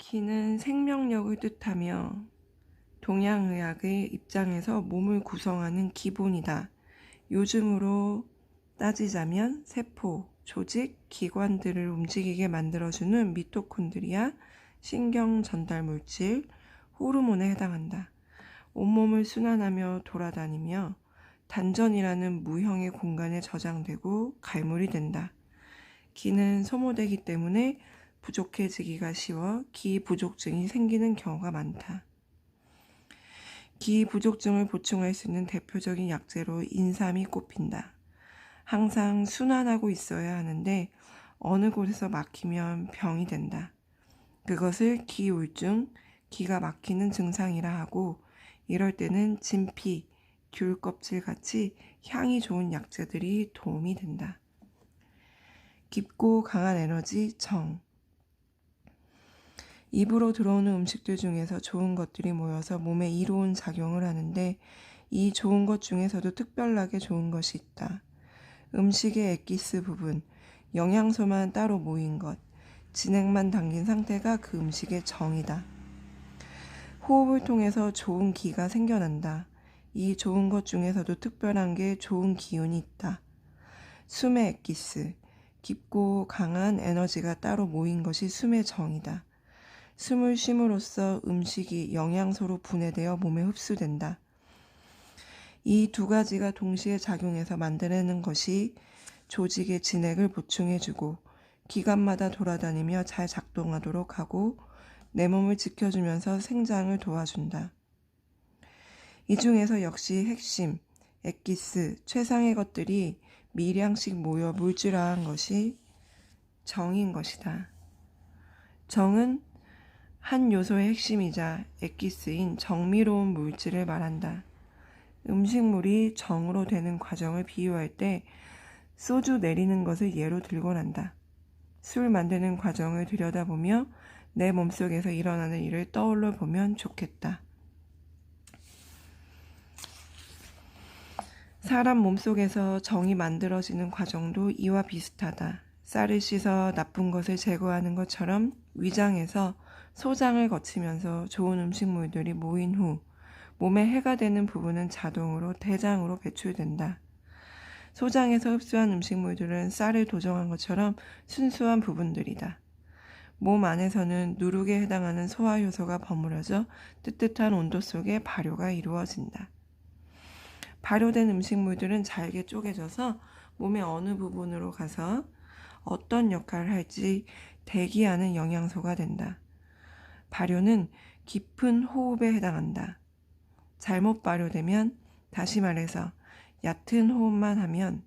기는 생명력을 뜻하며 동양의학의 입장에서 몸을 구성하는 기본이다. 요즘으로 따지자면 세포, 조직, 기관들을 움직이게 만들어주는 미토콘드리아, 신경 전달 물질, 호르몬에 해당한다. 온몸을 순환하며 돌아다니며 단전이라는 무형의 공간에 저장되고 갈물이 된다. 기는 소모되기 때문에 부족해지기가 쉬워 기 부족증이 생기는 경우가 많다. 기 부족증을 보충할 수 있는 대표적인 약재로 인삼이 꼽힌다. 항상 순환하고 있어야 하는데 어느 곳에서 막히면 병이 된다. 그것을 기우울증, 기가 막히는 증상이라 하고, 이럴 때는 진피, 귤 껍질 같이 향이 좋은 약재들이 도움이 된다. 깊고 강한 에너지, 정. 입으로 들어오는 음식들 중에서 좋은 것들이 모여서 몸에 이로운 작용을 하는데, 이 좋은 것 중에서도 특별하게 좋은 것이 있다. 음식의 엑기스 부분, 영양소만 따로 모인 것, 진액만 담긴 상태가 그 음식의 정이다. 호흡을 통해서 좋은 기가 생겨난다. 이 좋은 것 중에서도 특별한 게 좋은 기운이 있다. 숨의 엑기스, 깊고 강한 에너지가 따로 모인 것이 숨의 정이다. 숨을 쉼으로써 음식이 영양소로 분해되어 몸에 흡수된다. 이 두 가지가 동시에 작용해서 만들어내는 것이 조직의 진액을 보충해주고 기관마다 돌아다니며 잘 작동하도록 하고 내 몸을 지켜주면서 생장을 도와준다. 이 중에서 역시 핵심, 엑기스, 최상의 것들이 미량씩 모여 물질화한 것이 정인 것이다. 정은 한 요소의 핵심이자 엑기스인 정미로운 물질을 말한다. 음식물이 정으로 되는 과정을 비유할 때 소주 내리는 것을 예로 들곤 한다. 술 만드는 과정을 들여다보며 내 몸속에서 일어나는 일을 떠올려 보면 좋겠다. 사람 몸속에서 정이 만들어지는 과정도 이와 비슷하다. 쌀을 씻어 나쁜 것을 제거하는 것처럼 위장에서 소장을 거치면서 좋은 음식물들이 모인 후 몸에 해가 되는 부분은 자동으로 대장으로 배출된다. 소장에서 흡수한 음식물들은 쌀을 도정한 것처럼 순수한 부분들이다. 몸 안에서는 누룩에 해당하는 소화효소가 버무려져 뜨뜻한 온도 속에 발효가 이루어진다. 발효된 음식물들은 잘게 쪼개져서 몸의 어느 부분으로 가서 어떤 역할을 할지 대기하는 영양소가 된다. 발효는 깊은 호흡에 해당한다. 잘못 발효되면, 다시 말해서 얕은 호흡만 하면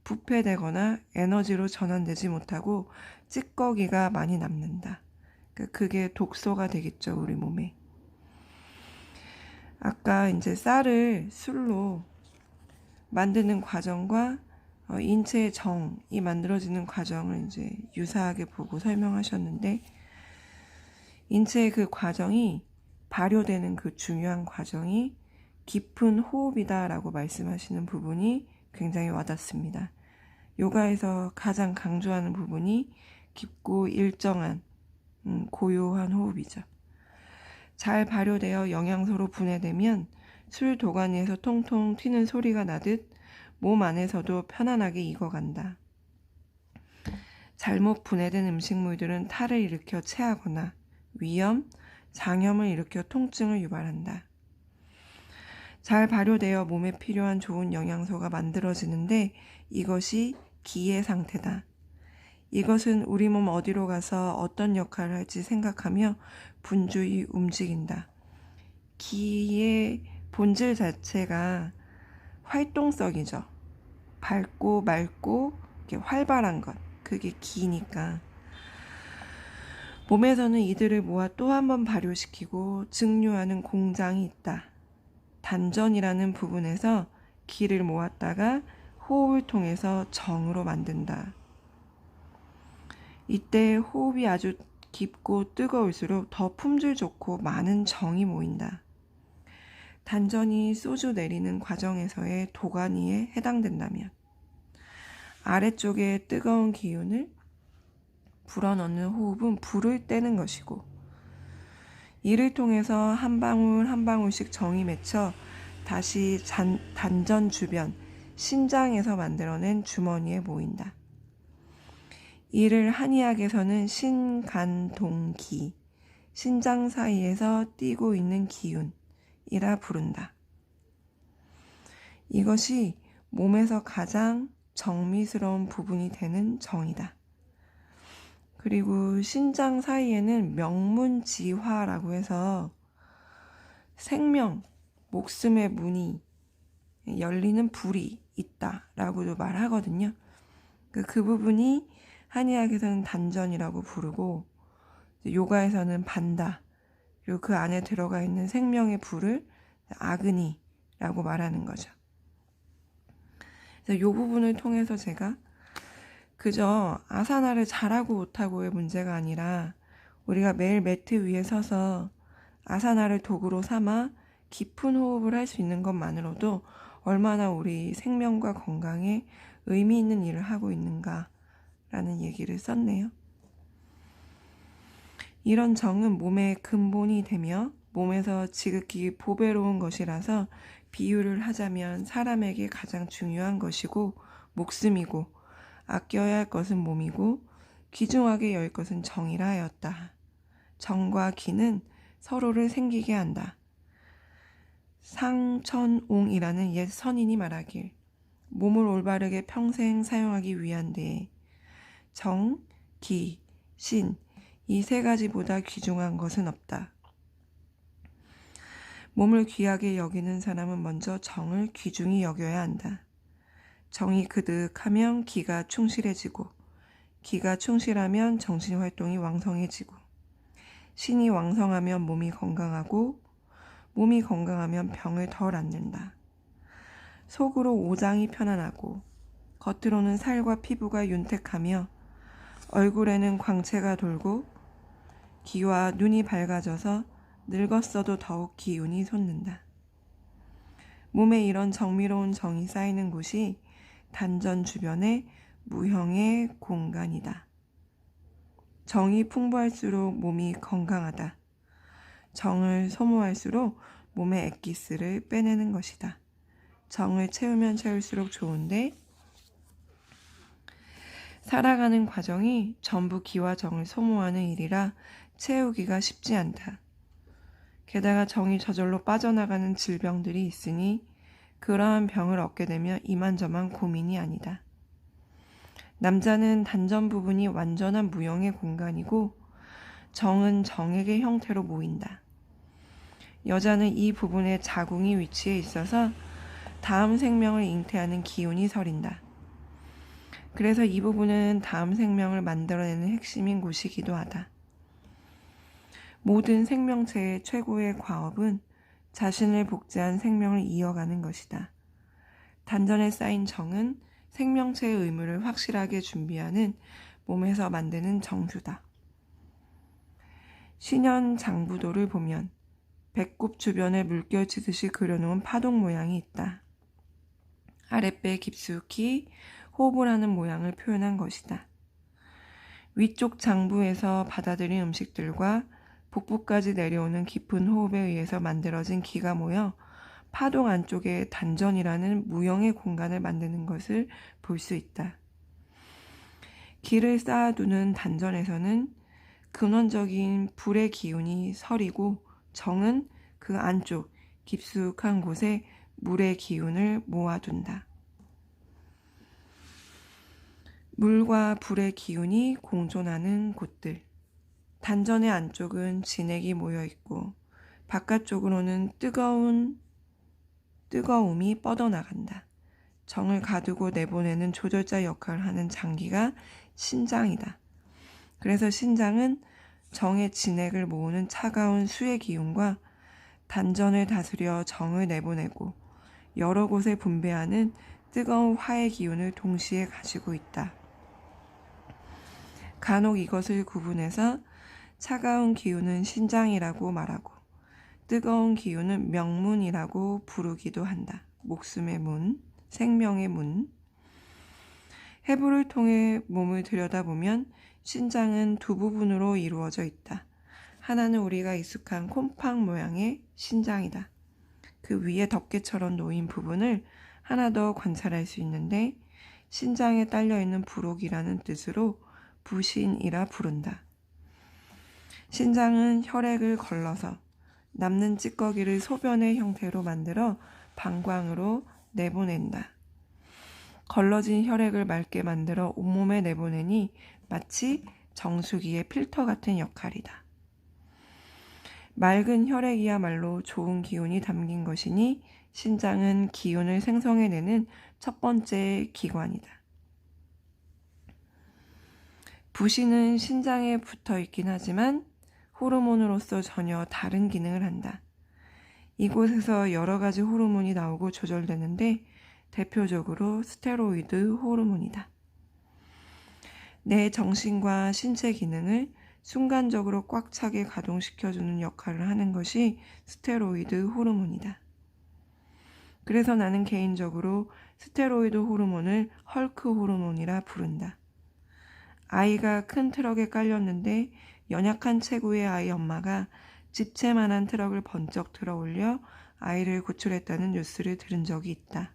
부패되거나 에너지로 전환되지 못하고 찌꺼기가 많이 남는다. 그게 독소가 되겠죠, 우리 몸에. 아까 이제 쌀을 술로 만드는 과정과 인체의 정이 만들어지는 과정을 이제 유사하게 보고 설명하셨는데, 인체의 그 과정이 발효되는 그 중요한 과정이 깊은 호흡이다라고 말씀하시는 부분이 굉장히 와닿습니다. 요가에서 가장 강조하는 부분이 깊고 일정한 고요한 호흡이죠. 잘 발효되어 영양소로 분해되면 술 도가니에서 통통 튀는 소리가 나듯 몸 안에서도 편안하게 익어간다. 잘못 분해된 음식물들은 탈을 일으켜 체하거나 위염, 장염을 일으켜 통증을 유발한다. 잘 발효되어 몸에 필요한 좋은 영양소가 만들어지는데 이것이 기의 상태다. 이것은 우리 몸 어디로 가서 어떤 역할을 할지 생각하며 분주히 움직인다. 기의 본질 자체가 활동성이죠. 밝고 맑고 이렇게 활발한 것, 그게 기니까. 몸에서는 이들을 모아 또 한 번 발효시키고 증류하는 공장이 있다. 단전이라는 부분에서 기를 모았다가 호흡을 통해서 정으로 만든다. 이때 호흡이 아주 깊고 뜨거울수록 더 품질 좋고 많은 정이 모인다. 단전이 소주 내리는 과정에서의 도가니에 해당된다면 아래쪽에 뜨거운 기운을 불어넣는 호흡은 불을 떼는 것이고, 이를 통해서 한 방울 한 방울씩 정이 맺혀 다시 단전 주변, 신장에서 만들어낸 주머니에 모인다. 이를 한의학에서는 신간동기, 신장 사이에서 띄고 있는 기운이라 부른다. 이것이 몸에서 가장 정미스러운 부분이 되는 정이다. 그리고 신장 사이에는 명문지화라고 해서 생명, 목숨의 문이 열리는 불이 있다라고도 말하거든요. 그 부분이 한의학에서는 단전이라고 부르고 요가에서는 반다, 그리고 그 안에 들어가 있는 생명의 불을 아그니라고 말하는 거죠. 그래서 이 부분을 통해서 제가 그저 아사나를 잘하고 못하고의 문제가 아니라 우리가 매일 매트 위에 서서 아사나를 도구로 삼아 깊은 호흡을 할 수 있는 것만으로도 얼마나 우리 생명과 건강에 의미 있는 일을 하고 있는가라는 얘기를 썼네요. 이런 정은 몸의 근본이 되며 몸에서 지극히 보배로운 것이라서 비유를 하자면 사람에게 가장 중요한 것이고 목숨이고 아껴야 할 것은 몸이고 귀중하게 여길 것은 정이라 하였다. 정과 기는 서로를 생기게 한다. 상천옹이라는 옛 선인이 말하길 몸을 올바르게 평생 사용하기 위한데 정, 기, 신 이 세 가지보다 귀중한 것은 없다. 몸을 귀하게 여기는 사람은 먼저 정을 귀중히 여겨야 한다. 정이 그득하면 기가 충실해지고 기가 충실하면 정신활동이 왕성해지고 신이 왕성하면 몸이 건강하고 몸이 건강하면 병을 덜 앓는다. 속으로 오장이 편안하고 겉으로는 살과 피부가 윤택하며 얼굴에는 광채가 돌고 귀와 눈이 밝아져서 늙었어도 더욱 기운이 솟는다. 몸에 이런 정미로운 정이 쌓이는 곳이 단전 주변의 무형의 공간이다. 정이 풍부할수록 몸이 건강하다. 정을 소모할수록 몸의 엑기스를 빼내는 것이다. 정을 채우면 채울수록 좋은데 살아가는 과정이 전부 기와 정을 소모하는 일이라 채우기가 쉽지 않다. 게다가 정이 저절로 빠져나가는 질병들이 있으니 그러한 병을 얻게 되면 이만저만 고민이 아니다. 남자는 단전 부분이 완전한 무형의 공간이고 정은 정액의 형태로 모인다. 여자는 이 부분에 자궁이 위치해 있어서 다음 생명을 잉태하는 기운이 서린다. 그래서 이 부분은 다음 생명을 만들어내는 핵심인 곳이기도 하다. 모든 생명체의 최고의 과업은 자신을 복제한 생명을 이어가는 것이다. 단전에 쌓인 정은 생명체의 의무를 확실하게 준비하는 몸에서 만드는 정수다. 신현장부도를 보면 배꼽 주변에 물결 치듯이 그려놓은 파동 모양이 있다. 아랫배 깊숙이 호흡을 하는 모양을 표현한 것이다. 위쪽 장부에서 받아들인 음식들과 복부까지 내려오는 깊은 호흡에 의해서 만들어진 기가 모여 파동 안쪽에 단전이라는 무형의 공간을 만드는 것을 볼 수 있다. 기를 쌓아두는 단전에서는 근원적인 불의 기운이 서리고 정은 그 안쪽 깊숙한 곳에 물의 기운을 모아둔다. 물과 불의 기운이 공존하는 곳들. 단전의 안쪽은 진액이 모여있고 바깥쪽으로는 뜨거움이 뻗어나간다. 정을 가두고 내보내는 조절자 역할을 하는 장기가 신장이다. 그래서 신장은 정의 진액을 모으는 차가운 수의 기운과 단전을 다스려 정을 내보내고 여러 곳에 분배하는 뜨거운 화의 기운을 동시에 가지고 있다. 간혹 이것을 구분해서 차가운 기운은 신장이라고 말하고 뜨거운 기운은 명문이라고 부르기도 한다. 목숨의 문, 생명의 문. 해부를 통해 몸을 들여다보면 신장은 두 부분으로 이루어져 있다. 하나는 우리가 익숙한 콤팡 모양의 신장이다. 그 위에 덮개처럼 놓인 부분을 하나 더 관찰할 수 있는데 신장에 딸려있는 부록이라는 뜻으로 부신이라 부른다. 신장은 혈액을 걸러서 남는 찌꺼기를 소변의 형태로 만들어 방광으로 내보낸다. 걸러진 혈액을 맑게 만들어 온몸에 내보내니 마치 정수기의 필터 같은 역할이다. 맑은 혈액이야말로 좋은 기운이 담긴 것이니 신장은 기운을 생성해내는 첫 번째 기관이다. 부신은 신장에 붙어 있긴 하지만 호르몬으로서 전혀 다른 기능을 한다. 이곳에서 여러 가지 호르몬이 나오고 조절되는데 대표적으로 스테로이드 호르몬이다. 내 정신과 신체 기능을 순간적으로 꽉 차게 가동시켜주는 역할을 하는 것이 스테로이드 호르몬이다. 그래서 나는 개인적으로 스테로이드 호르몬을 헐크 호르몬이라 부른다. 아이가 큰 트럭에 깔렸는데 연약한 체구의 아이 엄마가 집채만한 트럭을 번쩍 들어 올려 아이를 구출했다는 뉴스를 들은 적이 있다.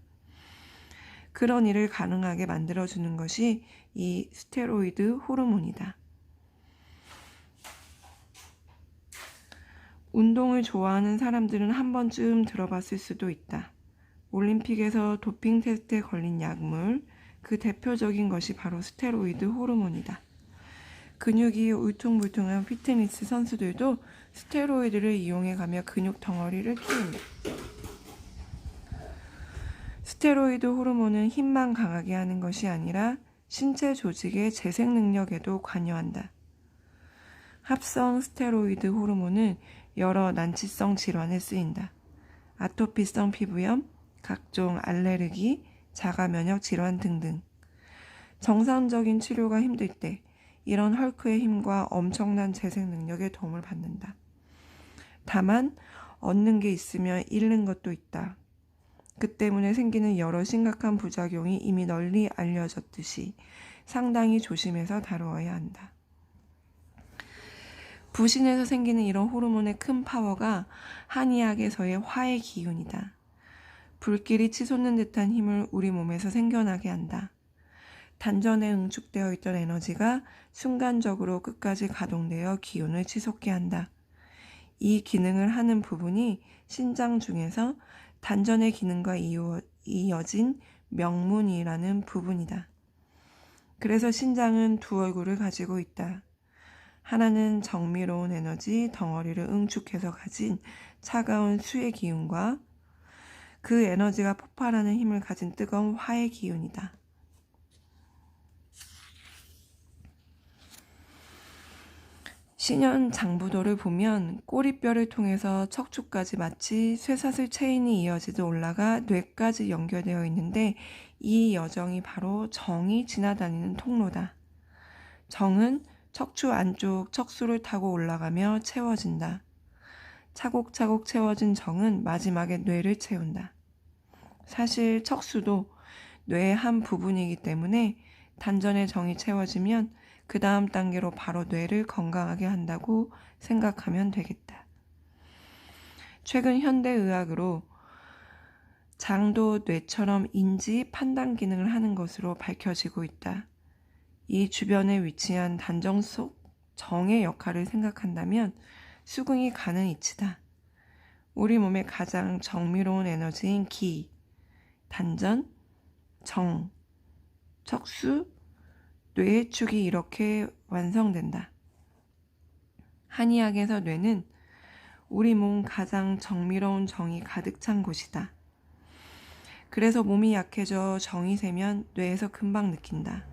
그런 일을 가능하게 만들어주는 것이 이 스테로이드 호르몬이다. 운동을 좋아하는 사람들은 한 번쯤 들어봤을 수도 있다. 올림픽에서 도핑 테스트에 걸린 약물, 그 대표적인 것이 바로 스테로이드 호르몬이다. 근육이 울퉁불퉁한 피트니스 선수들도 스테로이드를 이용해가며 근육 덩어리를 키운다. 스테로이드 호르몬은 힘만 강하게 하는 것이 아니라 신체 조직의 재생 능력에도 관여한다. 합성 스테로이드 호르몬은 여러 난치성 질환에 쓰인다. 아토피성 피부염, 각종 알레르기, 자가면역 질환 등등. 정상적인 치료가 힘들 때 이런 헐크의 힘과 엄청난 재생 능력에 도움을 받는다. 다만 얻는 게 있으면 잃는 것도 있다. 그 때문에 생기는 여러 심각한 부작용이 이미 널리 알려졌듯이 상당히 조심해서 다루어야 한다. 부신에서 생기는 이런 호르몬의 큰 파워가 한의학에서의 화의 기운이다. 불길이 치솟는 듯한 힘을 우리 몸에서 생겨나게 한다. 단전에 응축되어 있던 에너지가 순간적으로 끝까지 가동되어 기운을 치솟게 한다. 이 기능을 하는 부분이 신장 중에서 단전의 기능과 이어진 명문이라는 부분이다. 그래서 신장은 두 얼굴을 가지고 있다. 하나는 정미로운 에너지 덩어리를 응축해서 가진 차가운 수의 기운과 그 에너지가 폭발하는 힘을 가진 뜨거운 화의 기운이다. 신현 장부도를 보면 꼬리뼈를 통해서 척추까지 마치 쇠사슬 체인이 이어지듯 올라가 뇌까지 연결되어 있는데 이 여정이 바로 정이 지나다니는 통로다. 정은 척추 안쪽 척수를 타고 올라가며 채워진다. 차곡차곡 채워진 정은 마지막에 뇌를 채운다. 사실 척수도 뇌의 한 부분이기 때문에 단전에 정이 채워지면 그 다음 단계로 바로 뇌를 건강하게 한다고 생각하면 되겠다. 최근 현대의학으로 장도 뇌처럼 인지 판단 기능을 하는 것으로 밝혀지고 있다. 이 주변에 위치한 단정 속 정의 역할을 생각한다면 수긍이 가는 이치다. 우리 몸의 가장 정미로운 에너지인 기, 단전, 정, 척수, 뇌의 축이 이렇게 완성된다. 한의학에서 뇌는 우리 몸 가장 정미로운 정이 가득 찬 곳이다. 그래서 몸이 약해져 정이 세면 뇌에서 금방 느낀다.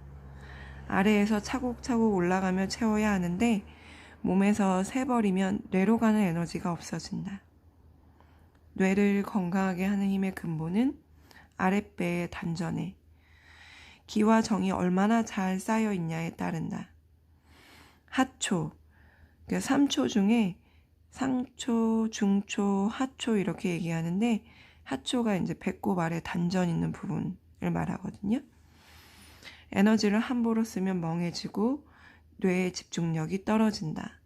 아래에서 차곡차곡 올라가며 채워야 하는데 몸에서 새버리면 뇌로 가는 에너지가 없어진다. 뇌를 건강하게 하는 힘의 근본은 아랫배의 단전에 기와 정이 얼마나 잘 쌓여 있냐에 따른다. 하초, 그러니까 3초 중에 상초, 중초, 하초 이렇게 얘기하는데 하초가 이제 배꼽 아래 단전 있는 부분을 말하거든요. 에너지를 함부로 쓰면 멍해지고 뇌의 집중력이 떨어진다.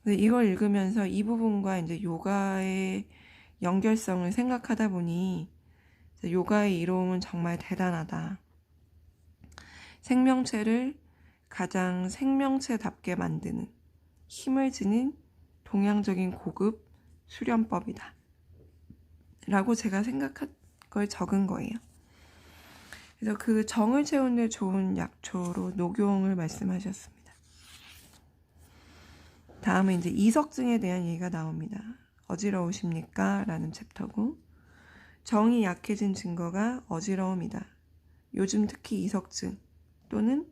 이걸 읽으면서 이 부분과 이제 요가의 연결성을 생각하다 보니 요가의 이로움은 정말 대단하다. 생명체를 가장 생명체답게 만드는 힘을 지닌 동양적인 고급 수련법이다. 라고 제가 생각한 걸 적은 거예요. 그래서 그 정을 채우는 데 좋은 약초로 녹용을 말씀하셨습니다. 다음은 이제 이석증에 대한 얘기가 나옵니다. 어지러우십니까? 라는 챕터고, 정이 약해진 증거가 어지러움이다. 요즘 특히 이석증 또는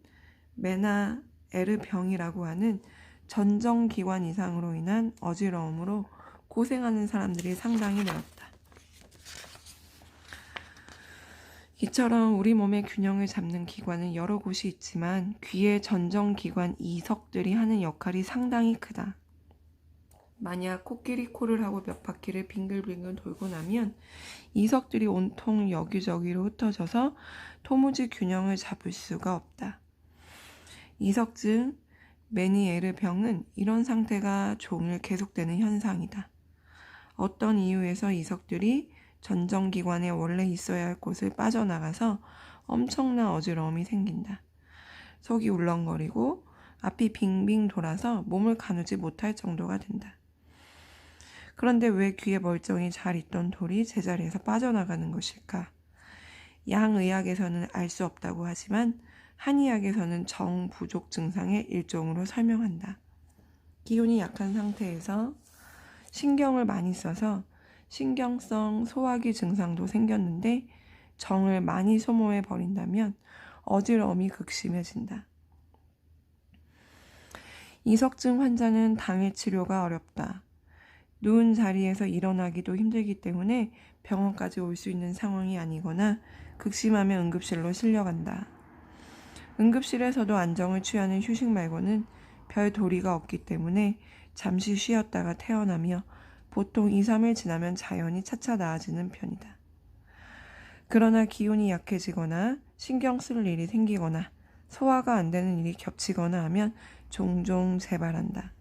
메나에르 병이라고 하는 전정기관 이상으로 인한 어지러움으로 고생하는 사람들이 상당히 늘었다. 이처럼 우리 몸의 균형을 잡는 기관은 여러 곳이 있지만 귀의 전정기관 이석들이 하는 역할이 상당히 크다. 만약 코끼리 코를 하고 몇 바퀴를 빙글빙글 돌고 나면 이석들이 온통 여기저기로 흩어져서 도무지 균형을 잡을 수가 없다. 이석증, 메니에르 병은 이런 상태가 종일 계속되는 현상이다. 어떤 이유에서 이석들이 전정기관에 원래 있어야 할 곳을 빠져나가서 엄청난 어지러움이 생긴다. 속이 울렁거리고 앞이 빙빙 돌아서 몸을 가누지 못할 정도가 된다. 그런데 왜 귀에 멀쩡히 잘 있던 돌이 제자리에서 빠져나가는 것일까? 양의학에서는 알 수 없다고 하지만 한의학에서는 정 부족 증상의 일종으로 설명한다. 기운이 약한 상태에서 신경을 많이 써서 신경성 소화기 증상도 생겼는데 정을 많이 소모해 버린다면 어지러움이 극심해진다. 이석증 환자는 당일 치료가 어렵다. 누운 자리에서 일어나기도 힘들기 때문에 병원까지 올 수 있는 상황이 아니거나 극심하면 응급실로 실려간다. 응급실에서도 안정을 취하는 휴식 말고는 별 도리가 없기 때문에 잠시 쉬었다가 태어나며 보통 2, 3일 지나면 자연히 차차 나아지는 편이다. 그러나 기운이 약해지거나 신경 쓸 일이 생기거나 소화가 안 되는 일이 겹치거나 하면 종종 재발한다.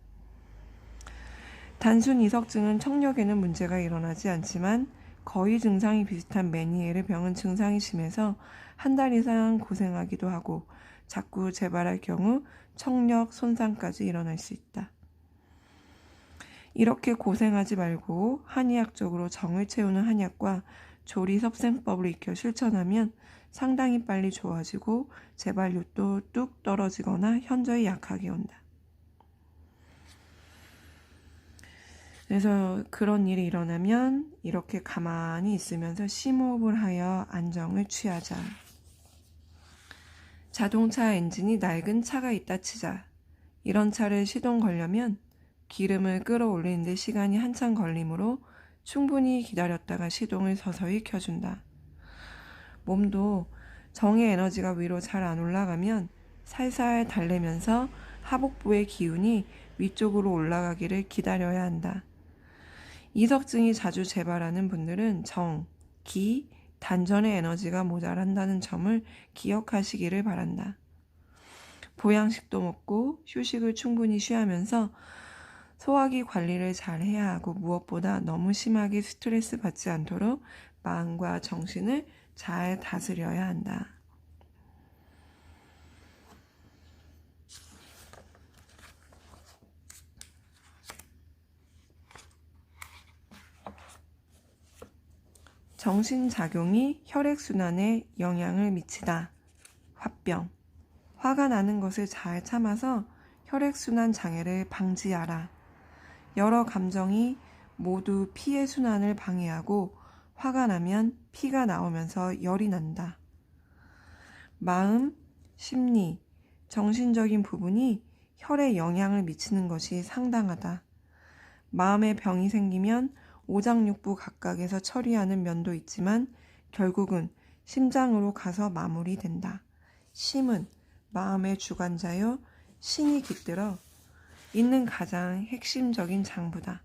단순 이석증은 청력에는 문제가 일어나지 않지만 거의 증상이 비슷한 메니에르 병은 증상이 심해서 한 달 이상 고생하기도 하고 자꾸 재발할 경우 청력 손상까지 일어날 수 있다. 이렇게 고생하지 말고 한의학적으로 정을 채우는 한약과 조리섭생법을 익혀 실천하면 상당히 빨리 좋아지고 재발률도 뚝 떨어지거나 현저히 약하게 온다. 그래서 그런 일이 일어나면 이렇게 가만히 있으면서 심호흡을 하여 안정을 취하자. 자동차 엔진이 낡은 차가 있다 치자. 이런 차를 시동 걸려면 기름을 끌어올리는데 시간이 한참 걸리므로 충분히 기다렸다가 시동을 서서히 켜준다. 몸도 정의 에너지가 위로 잘 안 올라가면 살살 달래면서 하복부의 기운이 위쪽으로 올라가기를 기다려야 한다. 이석증이 자주 재발하는 분들은 정, 기, 단전의 에너지가 모자란다는 점을 기억하시기를 바란다. 보양식도 먹고 휴식을 충분히 취하면서 소화기 관리를 잘 해야 하고 무엇보다 너무 심하게 스트레스 받지 않도록 마음과 정신을 잘 다스려야 한다. 정신작용이 혈액순환에 영향을 미치다. 화병. 화가 나는 것을 잘 참아서 혈액순환 장애를 방지하라. 여러 감정이 모두 피의 순환을 방해하고 화가 나면 피가 나오면서 열이 난다. 마음, 심리, 정신적인 부분이 혈에 영향을 미치는 것이 상당하다. 마음에 병이 생기면 오장육부 각각에서 처리하는 면도 있지만 결국은 심장으로 가서 마무리된다. 심은 마음의 주관자요 신이 깃들어 있는 가장 핵심적인 장부다.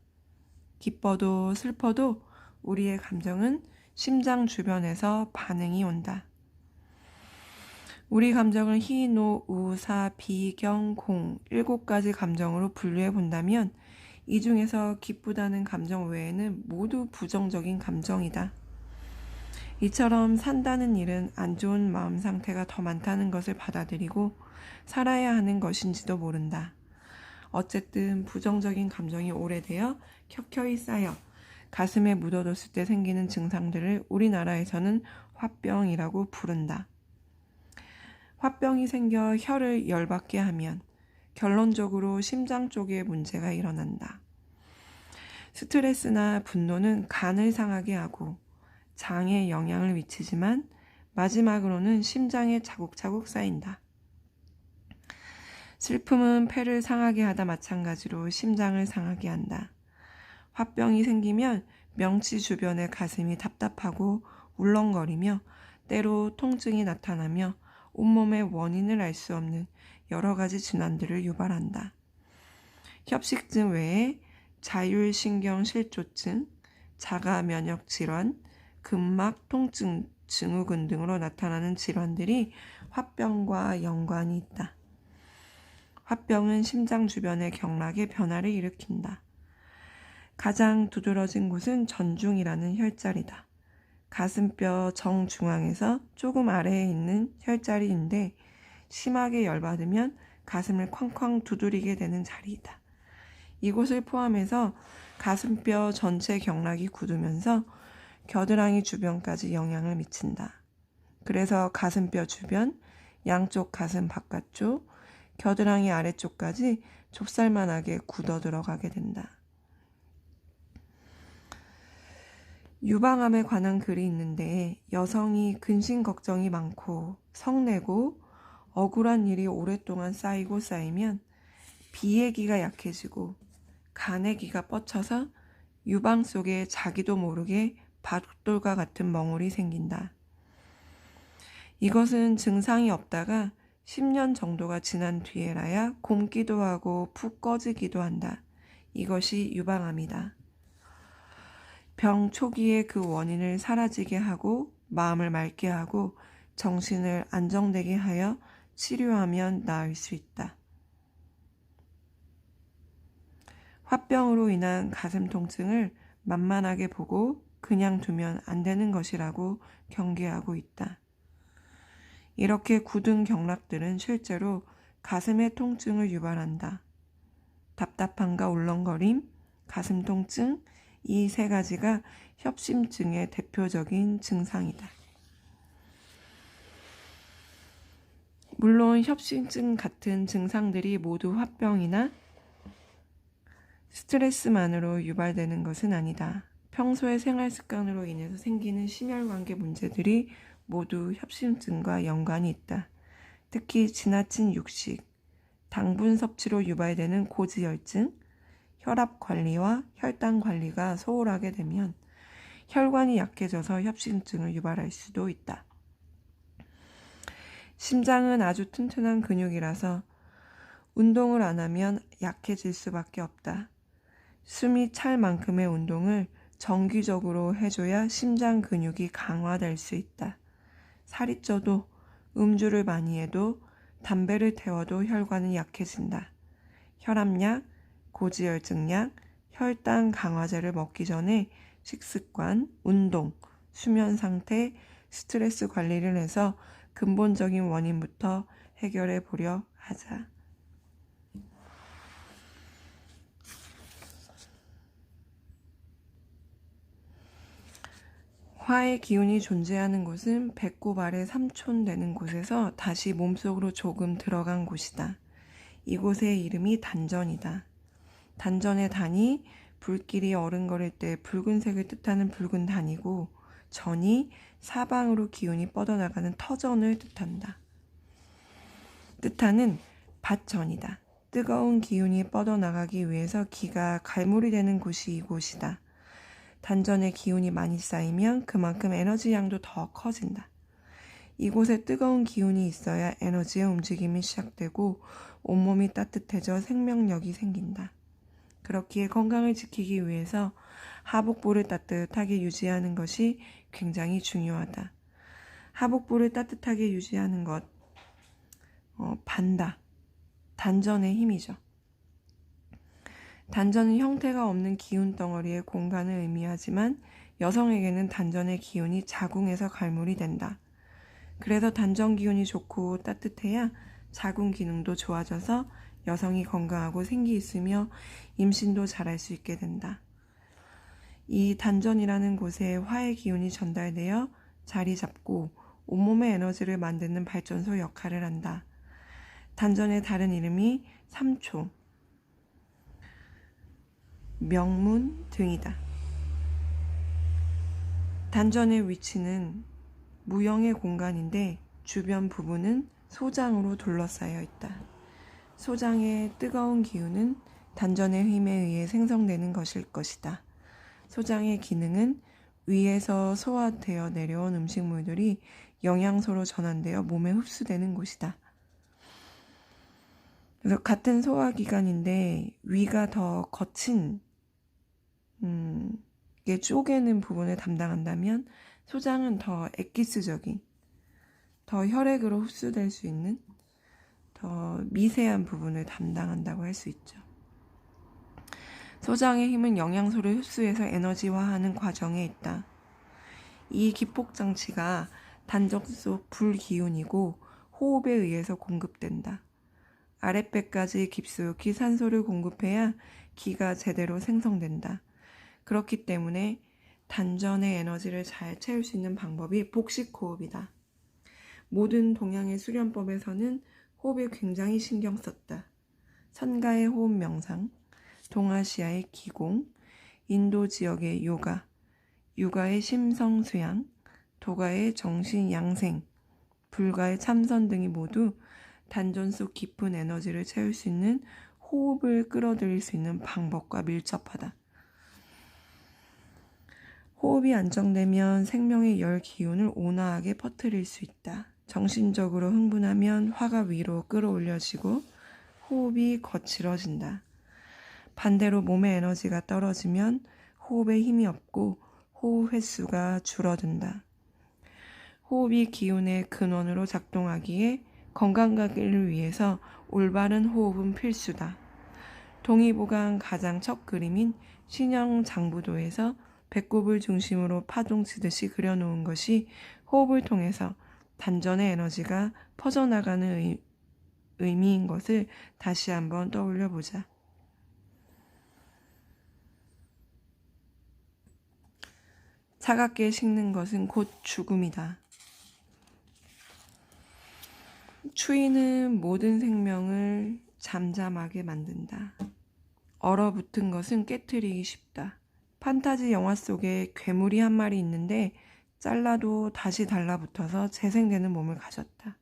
기뻐도 슬퍼도 우리의 감정은 심장 주변에서 반응이 온다. 우리 감정을 희, 노, 우, 사, 비, 경, 공 7가지 감정으로 분류해 본다면 이 중에서 기쁘다는 감정 외에는 모두 부정적인 감정이다. 이처럼 산다는 일은 안 좋은 마음 상태가 더 많다는 것을 받아들이고 살아야 하는 것인지도 모른다. 어쨌든 부정적인 감정이 오래되어 켜켜이 쌓여 가슴에 묻어뒀을 때 생기는 증상들을 우리나라에서는 화병이라고 부른다. 화병이 생겨 혀를 열받게 하면 결론적으로 심장 쪽에 문제가 일어난다. 스트레스나 분노는 간을 상하게 하고 장에 영향을 미치지만 마지막으로는 심장에 차곡차곡 쌓인다. 슬픔은 폐를 상하게 하다 마찬가지로 심장을 상하게 한다. 화병이 생기면 명치 주변의 가슴이 답답하고 울렁거리며 때로 통증이 나타나며 온몸의 원인을 알 수 없는 여러 가지 질환들을 유발한다. 협식증 외에 자율신경실조증, 자가면역질환, 근막 통증, 증후군 등으로 나타나는 질환들이 화병과 연관이 있다. 화병은 심장 주변의 경락에 변화를 일으킨다. 가장 두드러진 곳은 전중이라는 혈자리다. 가슴뼈 정중앙에서 조금 아래에 있는 혈자리인데 심하게 열받으면 가슴을 쾅쾅 두드리게 되는 자리이다. 이곳을 포함해서 가슴뼈 전체 경락이 굳으면서 겨드랑이 주변까지 영향을 미친다. 그래서 가슴뼈 주변, 양쪽 가슴 바깥쪽, 겨드랑이 아래쪽까지 좁쌀만하게 굳어 들어가게 된다. 유방암에 관한 글이 있는데 여성이 근심 걱정이 많고 성내고 억울한 일이 오랫동안 쌓이고 쌓이면 비의 기가 약해지고 간의 기가 뻗쳐서 유방 속에 자기도 모르게 밧돌과 같은 멍울이 생긴다. 이것은 증상이 없다가 10년 정도가 지난 뒤에라야 곪기도 하고 푹 꺼지기도 한다. 이것이 유방암이다. 병 초기에 그 원인을 사라지게 하고 마음을 맑게 하고 정신을 안정되게 하여 치료하면 나을 수 있다. 화병으로 인한 가슴 통증을 만만하게 보고 그냥 두면 안 되는 것이라고 경계하고 있다. 이렇게 굳은 경락들은 실제로 가슴의 통증을 유발한다. 답답함과 울렁거림, 가슴 통증, 이 세 가지가 협심증의 대표적인 증상이다. 물론 협심증 같은 증상들이 모두 화병이나 스트레스만으로 유발되는 것은 아니다. 평소의 생활 습관으로 인해서 생기는 심혈관계 문제들이 모두 협심증과 연관이 있다. 특히 지나친 육식, 당분 섭취로 유발되는 고지혈증, 혈압 관리와 혈당 관리가 소홀하게 되면 혈관이 약해져서 협심증을 유발할 수도 있다. 심장은 아주 튼튼한 근육이라서 운동을 안 하면 약해질 수밖에 없다. 숨이 찰 만큼의 운동을 정기적으로 해줘야 심장 근육이 강화될 수 있다. 살이 쪄도 음주를 많이 해도 담배를 태워도 혈관은 약해진다. 혈압약, 고지혈증약, 혈당 강화제를 먹기 전에 식습관, 운동, 수면 상태, 스트레스 관리를 해서 근본적인 원인부터 해결해 보려 하자. 화의 기운이 존재하는 곳은 배꼽 아래 3촌 되는 곳에서 다시 몸속으로 조금 들어간 곳이다. 이곳의 이름이 단전이다. 단전의 단이 불길이 어른거릴 때 붉은색을 뜻하는 붉은 단이고 전이 사방으로 기운이 뻗어나가는 터전을 뜻하는 밭전이다. 뜨거운 기운이 뻗어나가기 위해서 기가 갈무리 되는 곳이 이곳이다. 단전에 기운이 많이 쌓이면 그만큼 에너지 양도 더 커진다. 이곳에 뜨거운 기운이 있어야 에너지의 움직임이 시작되고 온몸이 따뜻해져 생명력이 생긴다. 그렇기에 건강을 지키기 위해서 하복부를 따뜻하게 유지하는 것이 굉장히 중요하다. 하복부를 따뜻하게 유지하는 것, 단전의 힘이죠. 단전은 형태가 없는 기운 덩어리의 공간을 의미하지만 여성에게는 단전의 기운이 자궁에서 갈물이 된다. 그래서 단전 기운이 좋고 따뜻해야 자궁 기능도 좋아져서 여성이 건강하고 생기 있으며 임신도 잘할 수 있게 된다. 이 단전이라는 곳에 화의 기운이 전달되어 자리 잡고 온몸의 에너지를 만드는 발전소 역할을 한다. 단전의 다른 이름이 삼초, 명문 등이다. 단전의 위치는 무형의 공간인데 주변 부분은 소장으로 둘러싸여 있다. 소장의 뜨거운 기운은 단전의 힘에 의해 생성되는 것일 것이다. 소장의 기능은 위에서 소화되어 내려온 음식물들이 영양소로 전환되어 몸에 흡수되는 곳이다. 그래서 같은 소화기관인데 위가 더 거친 게 쪼개는 부분을 담당한다면 소장은 더 엑기스적인, 더 혈액으로 흡수될 수 있는 더 미세한 부분을 담당한다고 할 수 있죠. 소장의 힘은 영양소를 흡수해서 에너지화하는 과정에 있다. 이 기폭장치가 단전 속 불기운이고 호흡에 의해서 공급된다. 아랫배까지 깊숙이 산소를 공급해야 기가 제대로 생성된다. 그렇기 때문에 단전의 에너지를 잘 채울 수 있는 방법이 복식호흡이다. 모든 동양의 수련법에서는 호흡에 굉장히 신경 썼다. 선가의 호흡 명상, 동아시아의 기공, 인도 지역의 요가, 육아의 심성 수양, 도가의 정신 양생, 불가의 참선 등이 모두 단전 속 깊은 에너지를 채울 수 있는 호흡을 끌어들일 수 있는 방법과 밀접하다. 호흡이 안정되면 생명의 열 기운을 온화하게 퍼뜨릴 수 있다. 정신적으로 흥분하면 화가 위로 끌어올려지고 호흡이 거칠어진다. 반대로 몸의 에너지가 떨어지면 호흡에 힘이 없고 호흡 횟수가 줄어든다. 호흡이 기운의 근원으로 작동하기에 건강관리를 위해서 올바른 호흡은 필수다. 동의보감 가장 첫 그림인 신형 장부도에서 배꼽을 중심으로 파동치듯이 그려놓은 것이 호흡을 통해서 단전의 에너지가 퍼져나가는 의미인 것을 다시 한번 떠올려 보자. 차갑게 식는 것은 곧 죽음이다. 추위는 모든 생명을 잠잠하게 만든다. 얼어붙은 것은 깨트리기 쉽다. 판타지 영화 속에 괴물이 한 마리 있는데 잘라도 다시 달라붙어서 재생되는 몸을 가졌다.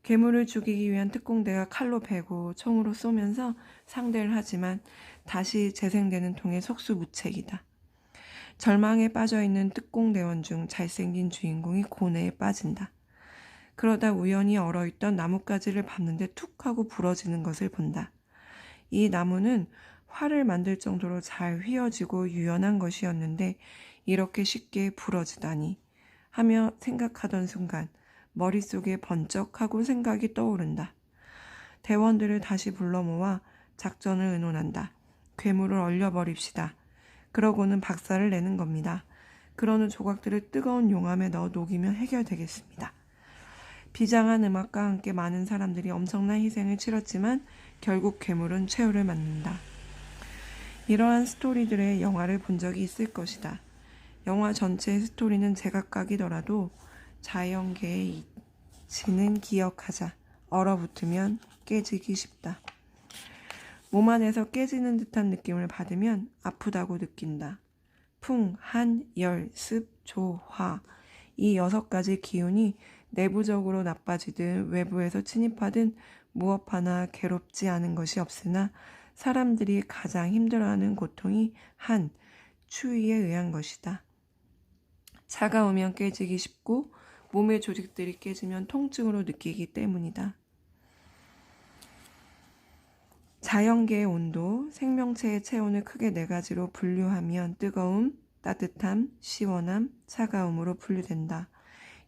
괴물을 죽이기 위한 특공대가 칼로 베고 총으로 쏘면서 상대를 하지만 다시 재생되는 통의 속수무책이다. 절망에 빠져있는 특공대원 중 잘생긴 주인공이 고뇌에 빠진다. 그러다 우연히 얼어있던 나뭇가지를 밟는데 툭 하고 부러지는 것을 본다. 이 나무는 활을 만들 정도로 잘 휘어지고 유연한 것이었는데 이렇게 쉽게 부러지다니 하며 생각하던 순간 머릿속에 번쩍하고 생각이 떠오른다. 대원들을 다시 불러 모아 작전을 의논한다. 괴물을 얼려버립시다. 그러고는 박살을 내는 겁니다. 그러는 조각들을 뜨거운 용암에 넣어 녹이면 해결되겠습니다. 비장한 음악과 함께 많은 사람들이 엄청난 희생을 치렀지만 결국 괴물은 최후를 맞는다. 이러한 스토리들의 영화를 본 적이 있을 것이다. 영화 전체의 스토리는 제각각이더라도 자연계의 이치는 기억하자. 얼어붙으면 깨지기 쉽다. 몸 안에서 깨지는 듯한 느낌을 받으면 아프다고 느낀다. 풍, 한, 열, 습, 조, 화. 이 6가지 기운이 내부적으로 나빠지든 외부에서 침입하든 무엇 하나 괴롭지 않은 것이 없으나 사람들이 가장 힘들어하는 고통이 한, 추위에 의한 것이다. 차가우면 깨지기 쉽고 몸의 조직들이 깨지면 통증으로 느끼기 때문이다. 자연계의 온도, 생명체의 체온을 크게 4가지로 분류하면 뜨거움, 따뜻함, 시원함, 차가움으로 분류된다.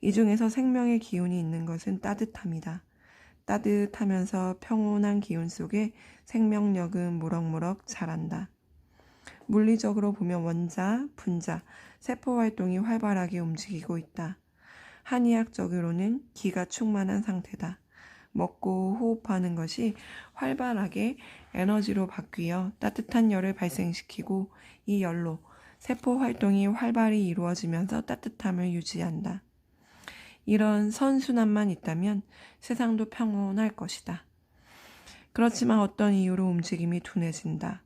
이 중에서 생명의 기운이 있는 것은 따뜻함이다. 따뜻하면서 평온한 기운 속에 생명력은 무럭무럭 자란다. 물리적으로 보면 원자, 분자, 세포 활동이 활발하게 움직이고 있다. 한의학적으로는 기가 충만한 상태다. 먹고 호흡하는 것이 활발하게 에너지로 바뀌어 따뜻한 열을 발생시키고 이 열로 세포 활동이 활발히 이루어지면서 따뜻함을 유지한다. 이런 선순환만 있다면 세상도 평온할 것이다. 그렇지만 어떤 이유로 움직임이 둔해진다.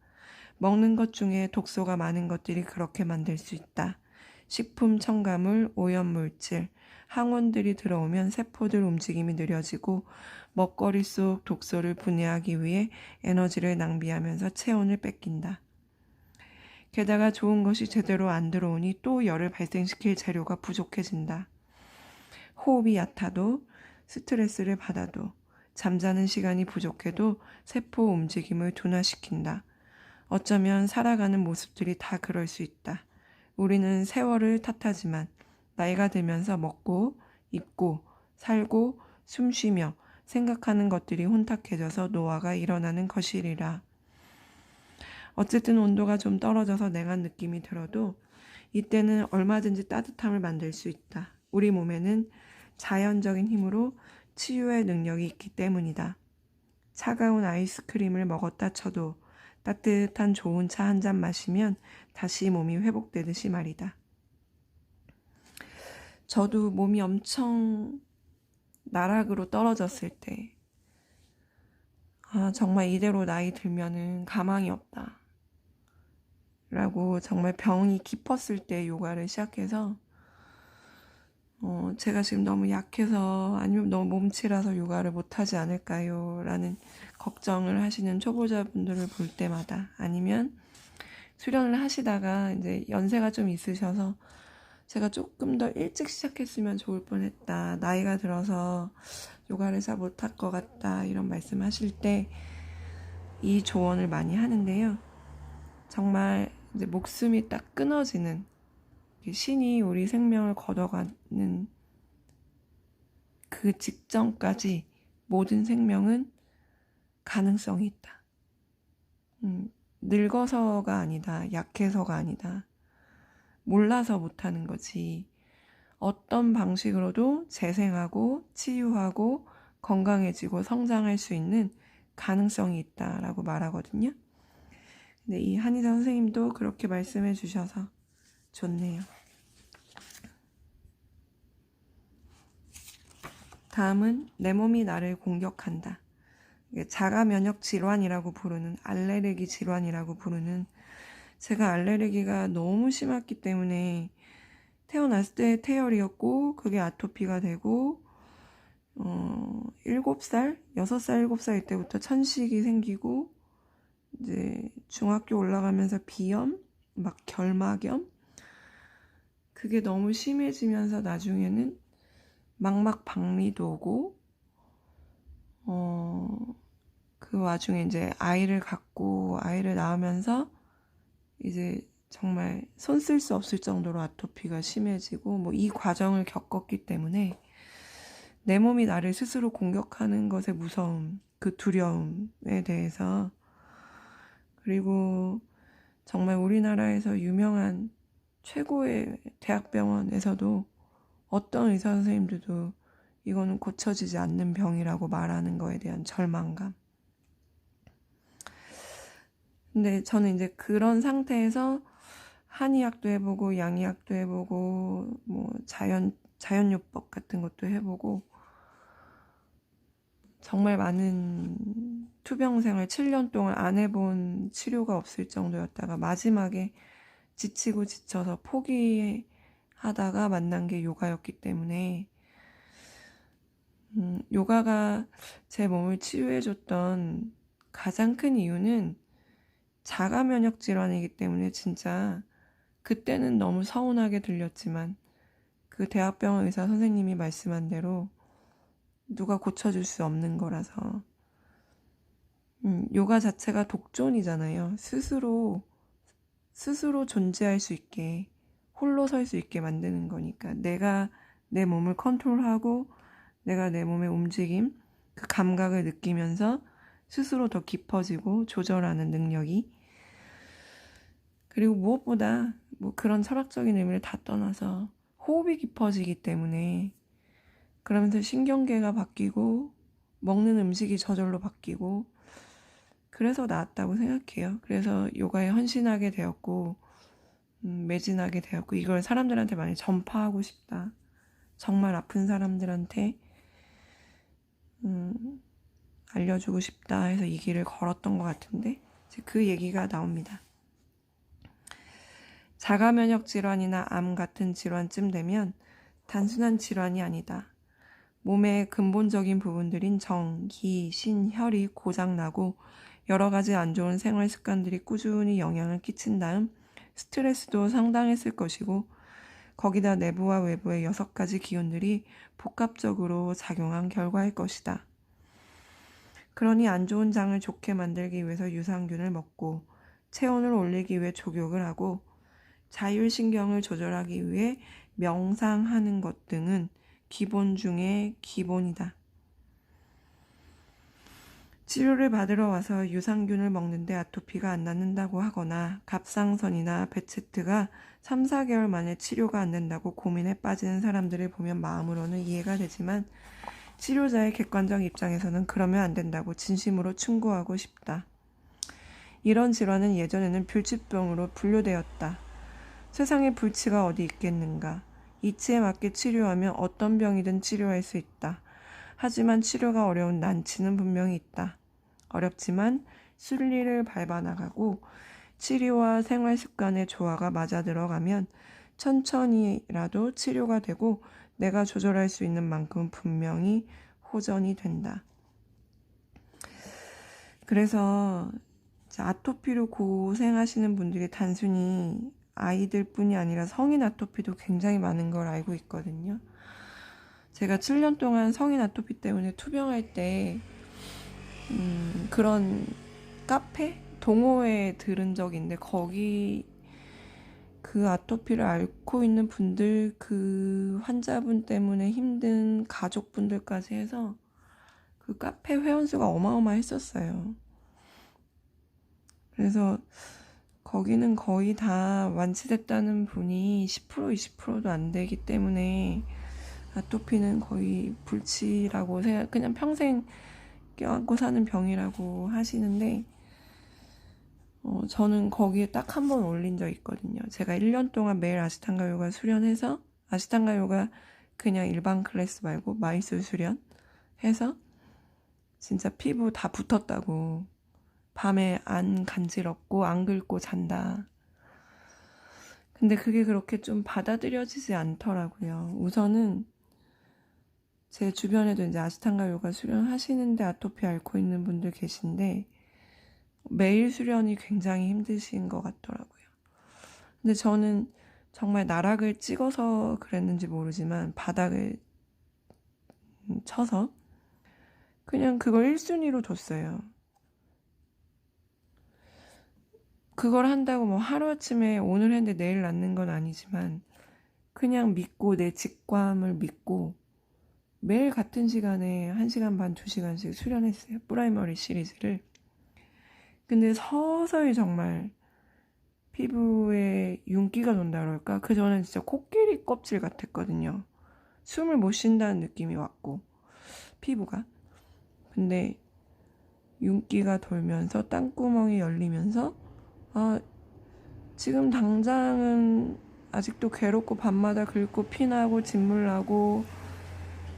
먹는 것 중에 독소가 많은 것들이 그렇게 만들 수 있다. 식품 첨가물, 오염물질, 항원들이 들어오면 세포들 움직임이 느려지고 먹거리 속 독소를 분해하기 위해 에너지를 낭비하면서 체온을 뺏긴다. 게다가 좋은 것이 제대로 안 들어오니 또 열을 발생시킬 재료가 부족해진다. 호흡이 얕아도 스트레스를 받아도 잠자는 시간이 부족해도 세포 움직임을 둔화시킨다. 어쩌면 살아가는 모습들이 다 그럴 수 있다. 우리는 세월을 탓하지만 나이가 들면서 먹고 입고 살고 숨쉬며 생각하는 것들이 혼탁해져서 노화가 일어나는 것이리라. 어쨌든 온도가 좀 떨어져서 냉한 느낌이 들어도 이때는 얼마든지 따뜻함을 만들 수 있다. 우리 몸에는 자연적인 힘으로 치유의 능력이 있기 때문이다. 차가운 아이스크림을 먹었다 쳐도 따뜻한 좋은 차 한 잔 마시면 다시 몸이 회복되듯이 말이다. 저도 몸이 엄청 나락으로 떨어졌을 때 정말 이대로 나이 들면은 가망이 없다 라고 정말 병이 깊었을 때 요가를 시작해서 제가 지금 너무 약해서 아니면 너무 몸치라서 요가를 못하지 않을까요? 라는 걱정을 하시는 초보자분들을 볼 때마다 아니면 수련을 하시다가 이제 연세가 좀 있으셔서 제가 조금 더 일찍 시작했으면 좋을 뻔했다. 나이가 들어서 요가를 잘 못할 것 같다. 이런 말씀 하실 때 이 조언을 많이 하는데요. 정말 이제 목숨이 딱 끊어지는 신이 우리 생명을 걷어가는 그 직전까지 모든 생명은 가능성이 있다. 늙어서가 아니다. 약해서가 아니다. 몰라서 못하는 거지. 어떤 방식으로도 재생하고 치유하고 건강해지고 성장할 수 있는 가능성이 있다라고 말하거든요. 근데 이 한의사 선생님도 그렇게 말씀해 주셔서 좋네요. 다음은 내 몸이 나를 공격한다. 자가 면역 질환이라고 부르는 알레르기 질환이라고 부르는 제가 알레르기가 너무 심했기 때문에 태어났을 때 태열이었고 그게 아토피가 되고 7살, 6살, 7살 때부터 천식이 생기고 이제 중학교 올라가면서 비염, 막 결막염 그게 너무 심해지면서 나중에는 망막박리도 오고 그 와중에 이제 아이를 갖고 아이를 낳으면서 이제 정말 손 쓸 수 없을 정도로 아토피가 심해지고 뭐 이 과정을 겪었기 때문에 내 몸이 나를 스스로 공격하는 것의 무서움, 그 두려움에 대해서 그리고 정말 우리나라에서 유명한 최고의 대학병원에서도 어떤 의사 선생님들도 이거는 고쳐지지 않는 병이라고 말하는 거에 대한 절망감. 근데 저는 이제 그런 상태에서 한의학도 해보고 양의학도 해보고 뭐 자연요법 같은 것도 해보고 정말 많은 투병 생활 7년 동안 안 해본 치료가 없을 정도였다가 마지막에 지치고 지쳐서 포기하다가 만난 게 요가였기 때문에 요가가 제 몸을 치유해줬던 가장 큰 이유는 자가 면역 질환이기 때문에 진짜 그때는 너무 서운하게 들렸지만 그 대학병원 의사 선생님이 말씀한 대로 누가 고쳐줄 수 없는 거라서 요가 자체가 독존이잖아요. 스스로 존재할 수 있게 홀로 설 수 있게 만드는 거니까 내가 내 몸을 컨트롤하고 내가 내 몸의 움직임, 그 감각을 느끼면서 스스로 더 깊어지고 조절하는 능력이. 그리고 무엇보다 뭐 그런 철학적인 의미를 다 떠나서 호흡이 깊어지기 때문에 그러면서 신경계가 바뀌고 먹는 음식이 저절로 바뀌고 그래서 나았다고 생각해요. 그래서 요가에 헌신하게 되었고 매진하게 되었고 이걸 사람들한테 많이 전파하고 싶다. 정말 아픈 사람들한테 알려주고 싶다 해서 이 길을 걸었던 것 같은데 이제 그 얘기가 나옵니다. 자가면역 질환이나 암 같은 질환쯤 되면 단순한 질환이 아니다. 몸의 근본적인 부분들인 정, 기, 신, 혈이 고장나고 여러 가지 안 좋은 생활 습관들이 꾸준히 영향을 끼친 다음 스트레스도 상당했을 것이고 거기다 내부와 외부의 6가지 기운들이 복합적으로 작용한 결과일 것이다. 그러니 안 좋은 장을 좋게 만들기 위해서 유산균을 먹고 체온을 올리기 위해 족욕을 하고 자율신경을 조절하기 위해 명상하는 것 등은 기본 중에 기본이다. 치료를 받으러 와서 유산균을 먹는데 아토피가 안 낫는다고 하거나 갑상선이나 베체트가 3, 4개월 만에 치료가 안 된다고 고민에 빠지는 사람들을 보면 마음으로는 이해가 되지만 치료자의 객관적 입장에서는 그러면 안 된다고 진심으로 충고하고 싶다. 이런 질환은 예전에는 불치병으로 분류되었다. 세상에 불치가 어디 있겠는가. 이치에 맞게 치료하면 어떤 병이든 치료할 수 있다. 하지만 치료가 어려운 난치는 분명히 있다. 어렵지만 순리를 밟아 나가고 치료와 생활 습관의 조화가 맞아 들어가면 천천히라도 치료가 되고 내가 조절할 수 있는 만큼 분명히 호전이 된다. 그래서 아토피로 고생하시는 분들이 단순히 아이들뿐이 아니라 성인 아토피도 굉장히 많은 걸 알고 있거든요. 제가 7년 동안 성인 아토피 때문에 투병할 때 그런 카페? 동호회에 들은 적이 있는데 거기 그 아토피를 앓고 있는 분들, 그 환자분 때문에 힘든 가족분들까지 해서 그 카페 회원수가 어마어마했었어요. 그래서 거기는 거의 다 완치됐다는 분이 10% 20%도 안 되기 때문에 아토피는 거의 불치라고 생각, 그냥 평생 껴안고 사는 병이라고 하시는데 저는 거기에 딱 한 번 올린 적 있거든요. 제가 1년 동안 매일 아시탄가 요가 수련해서 아시탄가 요가 그냥 일반 클래스 말고 마이술 수련 해서 진짜 피부 다 붙었다고. 밤에 안 간지럽고 안 긁고 잔다. 근데 그게 그렇게 좀 받아들여지지 않더라고요. 우선은 제 주변에도 이제 아시탄가 요가 수련하시는데 아토피 앓고 있는 분들 계신데 매일 수련이 굉장히 힘드신 것 같더라고요. 근데 저는 정말 나락을 찍어서 그랬는지 모르지만 바닥을 쳐서 그냥 그걸 1순위로 뒀어요. 그걸 한다고 뭐 하루아침에 오늘 했는데 내일 낫는 건 아니지만 그냥 믿고 내 직감을 믿고 매일 같은 시간에 1시간 반, 2시간씩 수련했어요. 프라이머리 시리즈를. 근데 서서히 정말 피부에 윤기가 돈다 그럴까? 그 전엔 진짜 코끼리 껍질 같았거든요. 숨을 못 쉰다는 느낌이 왔고 피부가. 근데 윤기가 돌면서 땅구멍이 열리면서 지금 당장은 아직도 괴롭고 밤마다 긁고 피나고 진물나고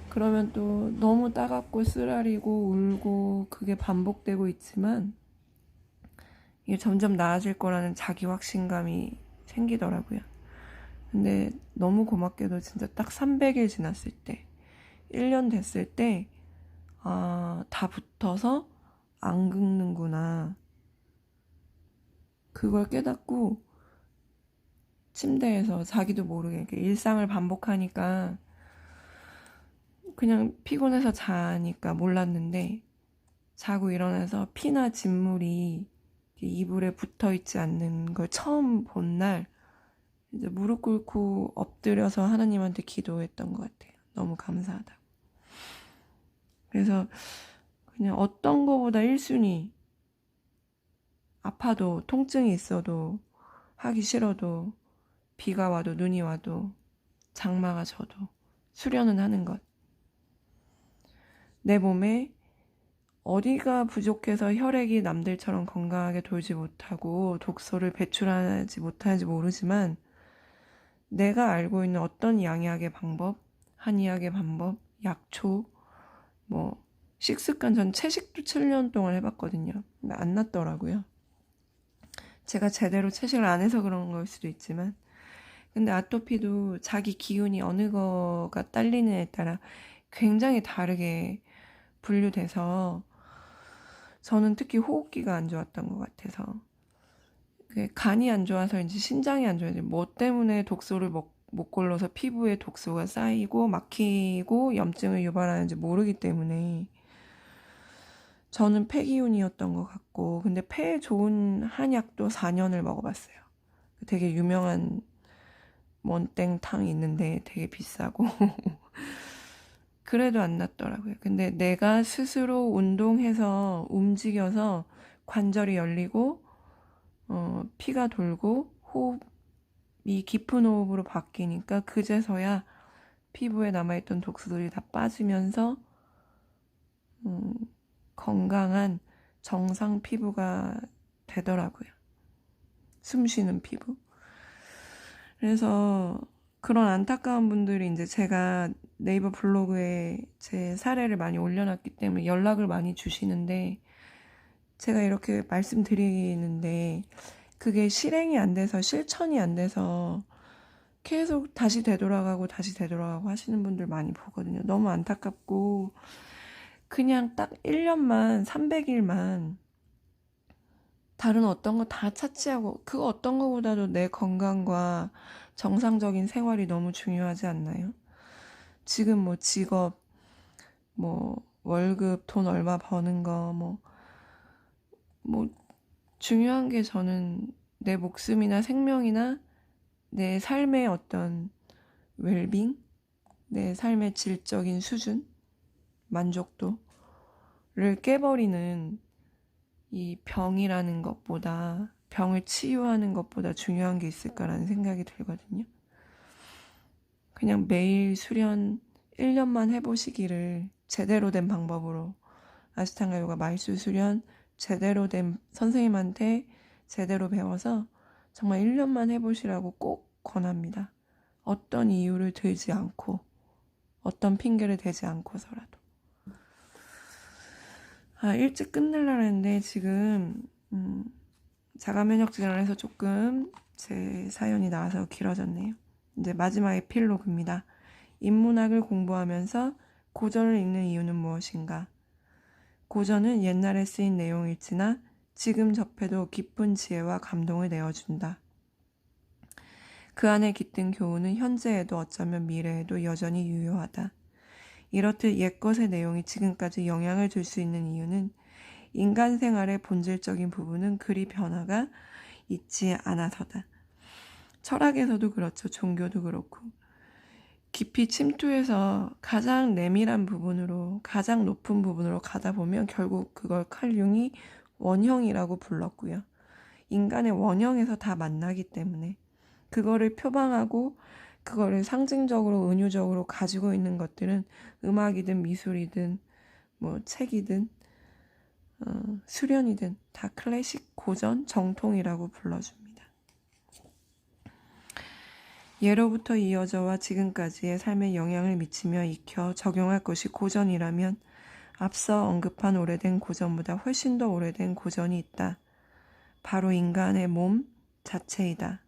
그러면 또 너무 따갑고 쓰라리고 울고 그게 반복되고 있지만 이게 점점 나아질 거라는 자기 확신감이 생기더라고요. 근데 너무 고맙게도 진짜 딱 300일 지났을 때 1년 됐을 때 다 붙어서 안 긁는구나. 그걸 깨닫고 침대에서 자기도 모르게 이렇게 일상을 반복하니까 그냥 피곤해서 자니까 몰랐는데 자고 일어나서 피나 진물이 이불에 붙어 있지 않는 걸 처음 본 날 이제 무릎 꿇고 엎드려서 하나님한테 기도했던 것 같아요. 너무 감사하다고. 그래서 그냥 어떤 거보다 1순위, 아파도 통증이 있어도 하기 싫어도 비가 와도 눈이 와도 장마가 져도 수련은 하는 것. 내 몸에 어디가 부족해서 혈액이 남들처럼 건강하게 돌지 못하고 독소를 배출하지 못하는지 모르지만 내가 알고 있는 어떤 양약의 방법, 한의학의 방법, 약초, 뭐 식습관, 전 채식도 7년 동안 해봤거든요. 근데 안 낫더라고요. 제가 제대로 채식을 안 해서 그런 걸 수도 있지만, 근데 아토피도 자기 기운이 어느 거가 딸리느냐에 따라 굉장히 다르게 분류돼서 저는 특히 호흡기가 안 좋았던 것 같아서, 간이 안 좋아서인지 신장이 안 좋아서 뭐 때문에 독소를 못 골라서 피부에 독소가 쌓이고 막히고 염증을 유발하는지 모르기 때문에 저는 폐기운이었던 것 같고, 근데 폐에 좋은 한약도 4년을 먹어봤어요. 되게 유명한 먼땡탕이 있는데 되게 비싸고 그래도 안 낫더라고요. 근데 내가 스스로 운동해서 움직여서 관절이 열리고 피가 돌고 호흡이 깊은 호흡으로 바뀌니까 그제서야 피부에 남아있던 독소들이 다 빠지면서 건강한 정상 피부가 되더라고요. 숨 쉬는 피부. 그래서 그런 안타까운 분들이 이제 제가 네이버 블로그에 제 사례를 많이 올려놨기 때문에 연락을 많이 주시는데, 제가 이렇게 말씀드리는데 그게 실행이 안 돼서 실천이 안 돼서 계속 다시 되돌아가고 하시는 분들 많이 보거든요. 너무 안타깝고, 그냥 딱 1년만 300일만 다른 어떤 거 다 차치하고, 그 어떤 거보다도 내 건강과 정상적인 생활이 너무 중요하지 않나요? 지금 뭐 직업, 뭐 월급, 돈 얼마 버는 거, 뭐 중요한 게 저는 내 목숨이나 생명이나 내 삶의 어떤 웰빙, 내 삶의 질적인 수준, 만족도를 깨버리는 이 병이라는 것보다, 병을 치유하는 것보다 중요한 게 있을까라는 생각이 들거든요. 그냥 매일 수련 1년만 해보시기를, 제대로 된 방법으로 아시탄가 요가 말수 수련 제대로 된 선생님한테 제대로 배워서 정말 1년만 해보시라고 꼭 권합니다. 어떤 이유를 들지 않고, 어떤 핑계를 대지 않고서라도. 일찍 끝내려고 했는데 지금 자가 면역 질환에서 조금 제 사연이 나와서 길어졌네요. 이제 마지막 에필로그입니다. 인문학을 공부하면서 고전을 읽는 이유는 무엇인가? 고전은 옛날에 쓰인 내용일지나 지금 접해도 깊은 지혜와 감동을 내어준다. 그 안에 깃든 교훈은 현재에도 어쩌면 미래에도 여전히 유효하다. 이렇듯 옛것의 내용이 지금까지 영향을 줄 수 있는 이유는 인간 생활의 본질적인 부분은 그리 변화가 있지 않아서다. 철학에서도 그렇죠. 종교도 그렇고. 깊이 침투해서 가장 내밀한 부분으로, 가장 높은 부분으로 가다 보면 결국 그걸 칼융이 원형이라고 불렀고요. 인간의 원형에서 다 만나기 때문에 그거를 표방하고 그거를 상징적으로 은유적으로 가지고 있는 것들은 음악이든 미술이든 뭐 책이든 수련이든 다 클래식, 고전, 정통이라고 불러줍니다. 예로부터 이어져와 지금까지의 삶에 영향을 미치며 익혀 적용할 것이 고전이라면 앞서 언급한 오래된 고전보다 훨씬 더 오래된 고전이 있다. 바로 인간의 몸 자체이다.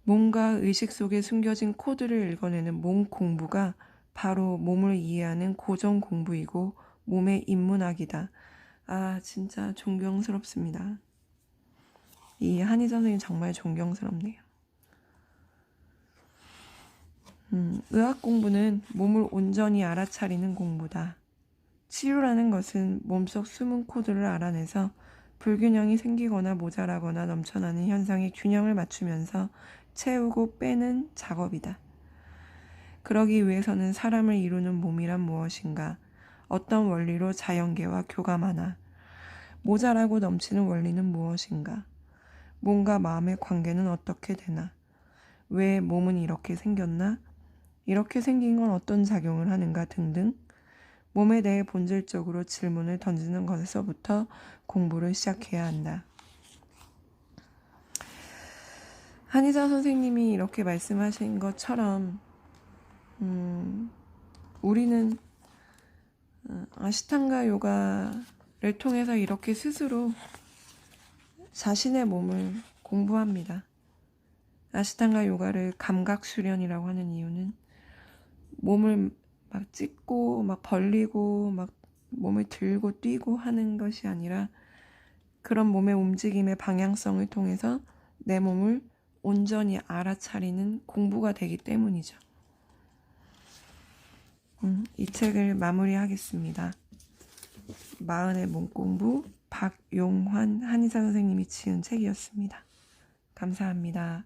몸과 의식 속에 숨겨진 코드를 읽어내는 몸 공부가 바로 몸을 이해하는 고전 공부이고 몸의 인문학이다. 진짜 존경스럽습니다. 이 한희 선생님 정말 존경스럽네요. 의학 공부는 몸을 온전히 알아차리는 공부다. 치유라는 것은 몸속 숨은 코드를 알아내서 불균형이 생기거나 모자라거나 넘쳐나는 현상의 균형을 맞추면서 채우고 빼는 작업이다. 그러기 위해서는 사람을 이루는 몸이란 무엇인가? 어떤 원리로 자연계와 교감하나? 모자라고 넘치는 원리는 무엇인가? 몸과 마음의 관계는 어떻게 되나? 왜 몸은 이렇게 생겼나? 이렇게 생긴 건 어떤 작용을 하는가 등등 몸에 대해 본질적으로 질문을 던지는 것에서부터 공부를 시작해야 한다. 한의사 선생님이 이렇게 말씀하신 것처럼 우리는 아시탄가 요가를 통해서 이렇게 스스로 자신의 몸을 공부합니다. 아시탄가 요가를 감각 수련이라고 하는 이유는 몸을 막 찢고 막 벌리고 막 몸을 들고 뛰고 하는 것이 아니라 그런 몸의 움직임의 방향성을 통해서 내 몸을 온전히 알아차리는 공부가 되기 때문이죠. 이 책을 마무리하겠습니다. 마흔의 몸공부 박용환 한의사 선생님이 지은 책이었습니다. 감사합니다.